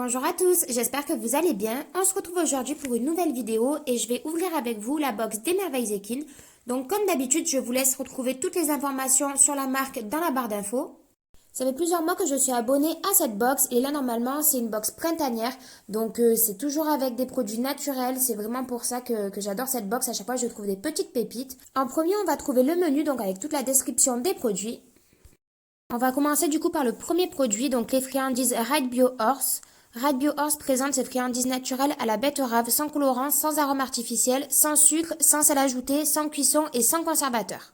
Bonjour à tous, j'espère que vous allez bien. On se retrouve aujourd'hui pour une nouvelle vidéo et je vais ouvrir avec vous la box des Merveilles Ekin. Donc comme d'habitude, je vous laisse retrouver toutes les informations sur la marque dans la barre d'infos. Ça fait plusieurs mois que je suis abonnée à cette box et là normalement c'est une box printanière. Donc c'est toujours avec des produits naturels, c'est vraiment pour ça que j'adore cette box. À chaque fois je trouve des petites pépites. En premier on va trouver le menu donc avec toute la description des produits. On va commencer du coup par le premier produit, donc les friandises Ride Bio Horse. Ride Bio Horse présente ses friandises naturelles à la betterave, sans colorant, sans arôme artificiel, sans sucre, sans sel ajouté, sans cuisson et sans conservateur.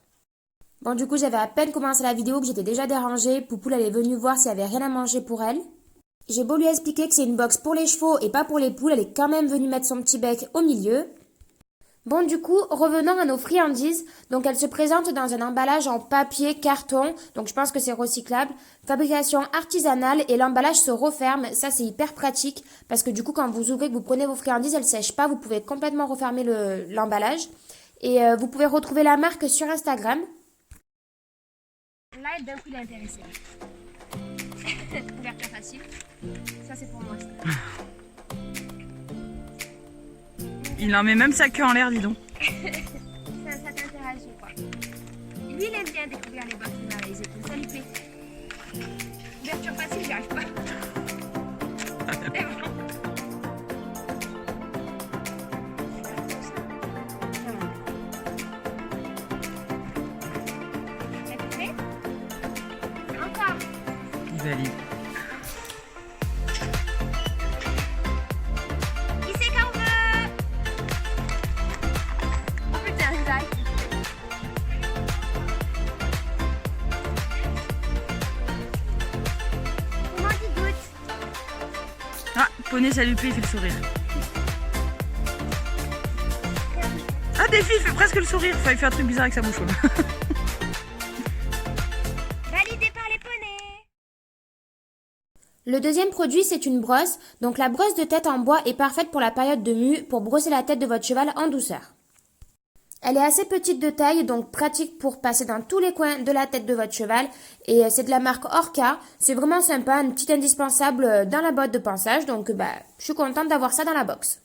Bon du coup j'avais à peine commencé la vidéo que j'étais déjà dérangée. Poupoule elle est venue voir s'il y avait rien à manger pour elle. J'ai beau lui expliquer que c'est une box pour les chevaux et pas pour les poules, elle est quand même venue mettre son petit bec au milieu. Bon du coup, revenons à nos friandises. Donc elles se présentent dans un emballage en papier, carton, donc je pense que c'est recyclable. Fabrication artisanale et l'emballage se referme, ça c'est hyper pratique parce que du coup quand vous ouvrez, que vous prenez vos friandises, elles ne sèchent pas, vous pouvez complètement refermer l'emballage. Et vous pouvez retrouver la marque sur Instagram. Là d'un coup il est intéressé. Couverture facile, ça c'est pour moi. Il en met même sa queue en l'air, dis donc. ça t'intéresse quoi. Lui, il aime bien découvrir les box de Merveilles Ekin, ça lui plaît. Couverture facile, j'y arrive pas. C'est bon. T'as fait? Encore. Il valide. Ah, Poney, ça lui plaît, il fait le sourire. Ah, Défi, il fait presque le sourire. Enfin, il fait un truc bizarre avec sa bouche. Validé par les poneys. Le deuxième produit, c'est une brosse. Donc la brosse de tête en bois est parfaite pour la période de mue, pour brosser la tête de votre cheval en douceur. Elle est assez petite de taille, donc pratique pour passer dans tous les coins de la tête de votre cheval. Et c'est de la marque Orca. C'est vraiment sympa, une petite indispensable dans la boîte de pansage. Donc je suis contente d'avoir ça dans la box.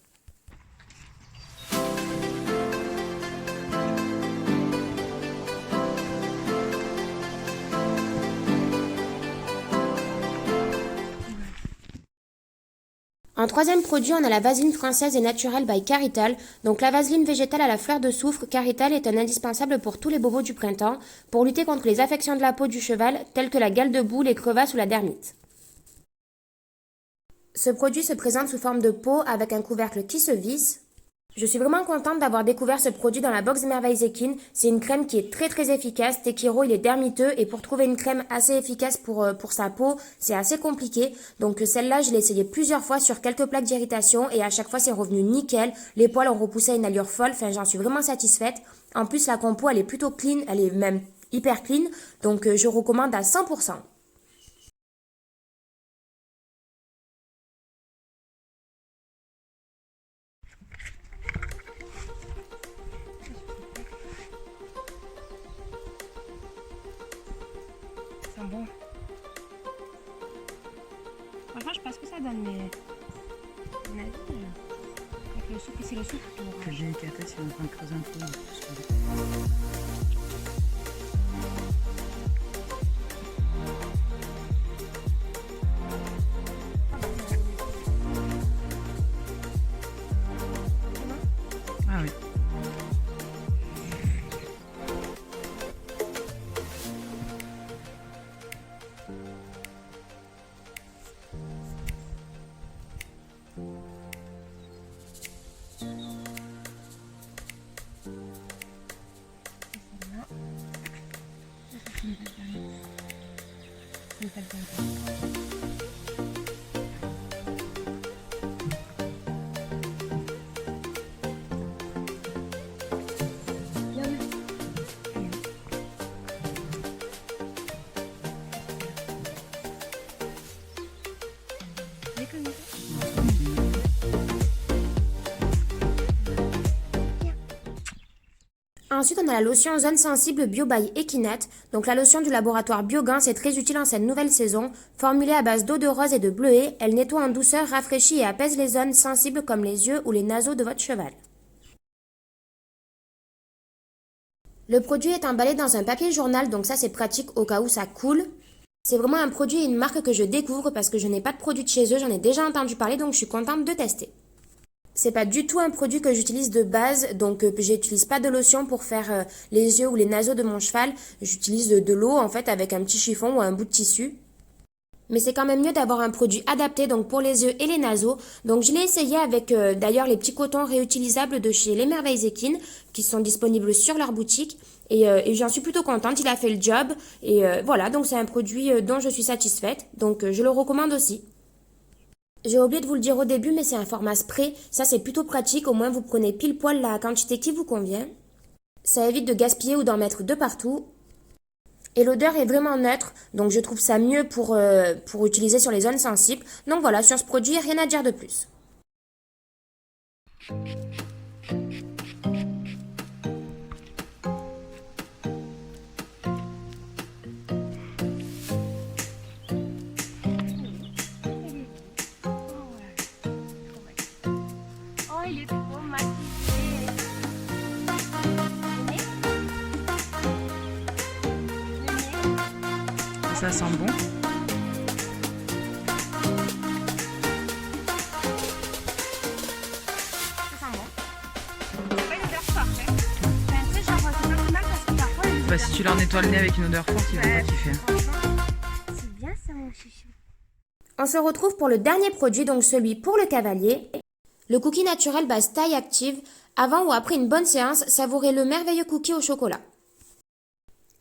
En troisième produit, on a la vaseline française et naturelle by Carital. Donc la vaseline végétale à la fleur de soufre, Carital est un indispensable pour tous les bobos du printemps, pour lutter contre les affections de la peau du cheval, telles que la gale de boue, les crevasses ou la dermite. Ce produit se présente sous forme de pot avec un couvercle qui se visse. Je suis vraiment contente d'avoir découvert ce produit dans la box des Merveilles Ekin. C'est une crème qui est très efficace. Tekiro, il est dermiteux et pour trouver une crème assez efficace pour sa peau, c'est assez compliqué. Donc celle-là, je l'ai essayée plusieurs fois sur quelques plaques d'irritation et à chaque fois, c'est revenu nickel. Les poils ont repoussé à une allure folle. Enfin, j'en suis vraiment satisfaite. En plus, la compo, elle est plutôt clean. Elle est même hyper clean. Donc je recommande à 100%. Bon. Franchement, je pense que ça donne, mais mon avis, avec le souffle, c'est le souffle qui Quelle délicatesse, il est en train de creuser un peu. Ah oui. Ensuite, on a la lotion Zone Sensible Bio by Equinet. Donc la lotion du laboratoire Biogain, c'est très utile en cette nouvelle saison. Formulée à base d'eau de rose et de bleuet, elle nettoie en douceur, rafraîchit et apaise les zones sensibles comme les yeux ou les naseaux de votre cheval. Le produit est emballé dans un papier journal, donc ça c'est pratique au cas où ça coule. C'est vraiment un produit et une marque que je découvre parce que je n'ai pas de produit de chez eux, j'en ai déjà entendu parler, donc je suis contente de tester. C'est pas du tout un produit que j'utilise de base, donc j'utilise pas de lotion pour faire les yeux ou les naseaux de mon cheval. J'utilise de l'eau en fait avec un petit chiffon ou un bout de tissu. Mais c'est quand même mieux d'avoir un produit adapté donc pour les yeux et les naseaux. Donc je l'ai essayé avec d'ailleurs les petits cotons réutilisables de chez Les Merveilles Equine qui sont disponibles sur leur boutique. Et j'en suis plutôt contente, il a fait le job. Et voilà, donc c'est un produit dont je suis satisfaite. Donc je le recommande aussi. J'ai oublié de vous le dire au début, mais c'est un format spray. Ça, c'est plutôt pratique. Au moins, vous prenez pile poil la quantité qui vous convient. Ça évite de gaspiller ou d'en mettre de partout. Et l'odeur est vraiment neutre. Donc, je trouve ça mieux pour utiliser sur les zones sensibles. Donc voilà, sur ce produit, rien à dire de plus. Oh, il est trop maquillé. Ça sent bon. Bah, si tu leur nettoies le nez avec une odeur forte, ils vont pas kiffer. C'est bien ça, mon chouchou. On se retrouve pour le dernier produit, donc celui pour le cavalier. Le cookie naturel base taille active. Avant ou après une bonne séance, savourez le merveilleux cookie au chocolat.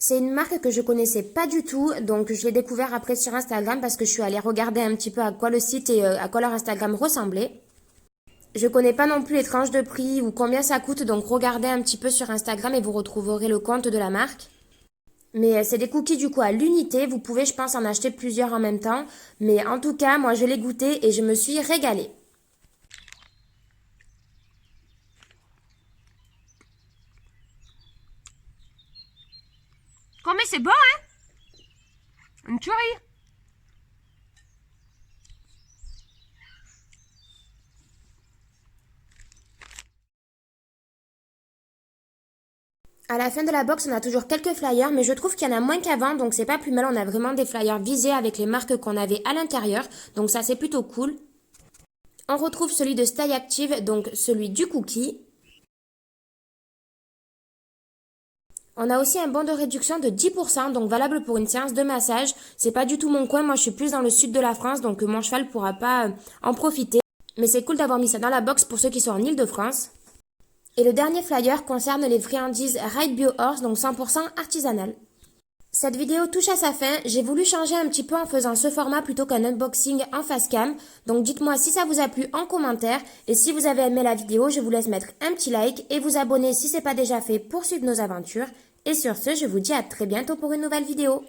C'est une marque que je connaissais pas du tout, donc je l'ai découvert après sur Instagram parce que je suis allée regarder un petit peu à quoi le site et à quoi leur Instagram ressemblait. Je connais pas non plus les tranches de prix ou combien ça coûte, donc regardez un petit peu sur Instagram et vous retrouverez le compte de la marque. Mais c'est des cookies du coup à l'unité, vous pouvez je pense en acheter plusieurs en même temps, mais en tout cas moi je l'ai goûté et je me suis régalée. Oh, mais c'est bon, hein? Une tuerie. À la fin de la box, on a toujours quelques flyers, mais je trouve qu'il y en a moins qu'avant, donc c'est pas plus mal. On a vraiment des flyers visés avec les marques qu'on avait à l'intérieur, donc ça c'est plutôt cool. On retrouve celui de Stay Active, donc celui du cookie. On a aussi un bon de réduction de 10%, donc valable pour une séance de massage. C'est pas du tout mon coin, moi je suis plus dans le sud de la France, donc mon cheval pourra pas en profiter. Mais c'est cool d'avoir mis ça dans la box pour ceux qui sont en Île-de-France. Et le dernier flyer concerne les friandises Ride Bio Horse, donc 100% artisanales. Cette vidéo touche à sa fin, j'ai voulu changer un petit peu en faisant ce format plutôt qu'un unboxing en face cam. Donc dites-moi si ça vous a plu en commentaire et si vous avez aimé la vidéo, je vous laisse mettre un petit like et vous abonner si ce n'est pas déjà fait pour suivre nos aventures. Et sur ce, je vous dis à très bientôt pour une nouvelle vidéo.